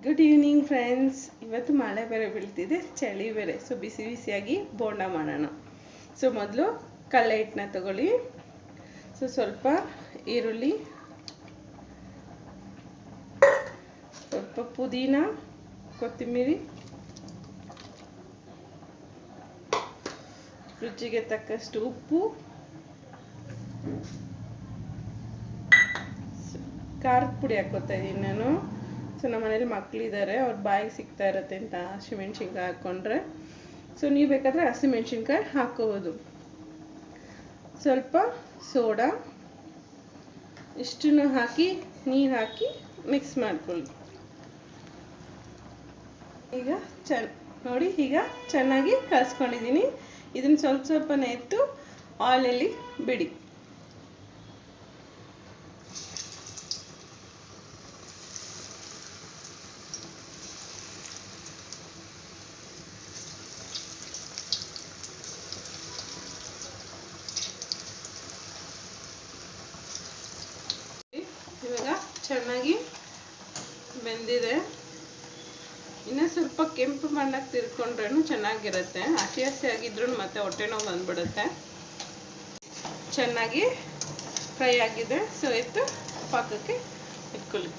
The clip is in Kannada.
Good evening friends. ಇವತ್ತು ಮಳೆ ಬೇರೆ ಬೀಳ್ತಿದೆ, ಚಳಿ ಬೇರೆ. ಸೊ ಬಿಸಿ ಬಿಸಿಯಾಗಿ ಬೋಂಡ ಮಾಡೋಣ. ಸೊ ಮೊದಲು ಕಡಲೆ ಹಿಟ್ಟನ್ನ ತಗೊಳ್ಳಿ. ಸೊ ಸ್ವಲ್ಪ ಈರುಳ್ಳಿ, ಸ್ವಲ್ಪ ಪುದೀನ, ಕೊತ್ತಂಬರಿ, ರುಚಿಗೆ ತಕ್ಕಷ್ಟು ಉಪ್ಪು, ಖಾರದ ಪುಡಿ ಹಾಕೋತಾ ಇದ್ದೀನಿ ನಾನು. ಸೊ ನಮ್ಮ ಮನೇಲಿ ಮಕ್ಕಳಿದ್ದಾರೆ, ಅವ್ರ ಬಾಯಿಗೆ ಸಿಗ್ತಾ ಇರುತ್ತೆ ಅಂತ ಹಸಿಮೆಣ್ಸಿನ್ಕಾಯಿ ಹಾಕ್ಕೊಂಡ್ರೆ. ಸೊ ನೀವು ಬೇಕಾದರೆ ಹಸಿಮೆಣ್ಸಿನ್ಕಾಯಿ ಹಾಕೋಬೋದು. ಸ್ವಲ್ಪ ಸೋಡಾ, ಇಷ್ಟನ್ನು ಹಾಕಿ ನೀರು ಹಾಕಿ ಮಿಕ್ಸ್ ಮಾಡ್ಕೊಳ್ಳಿ. ಈಗ ನೋಡಿ, ಈಗ ಚೆನ್ನಾಗಿ ಕಲಿಸ್ಕೊಂಡಿದ್ದೀನಿ. ಇದನ್ನು ಸ್ವಲ್ಪ ಸ್ವಲ್ಪನೇ ಎತ್ತು ಆಯಿಲಲ್ಲಿ ಬಿಡಿ. ಇವಾಗ ಚೆನ್ನಾಗಿ ಬೆಂದಿದೆ. ಇನ್ನೂ ಸ್ವಲ್ಪ ಕೆಂಪು ಬಣ್ಣಕ್ಕೆ ತಿರ್ಕೊಂಡ್ರೂ ಚೆನ್ನಾಗಿರುತ್ತೆ. ಹಸಿ ಆಗಿದ್ರೂ ಮತ್ತೆ ಹೊಟ್ಟೆ ನೋವು ಬಂದ್ಬಿಡುತ್ತೆ. ಚೆನ್ನಾಗಿ ಫ್ರೈ ಆಗಿದೆ. ಸೊ ಎತ್ತು ಪಾಕಕ್ಕೆ ಇಟ್ಕೊಳ್ಳಿ.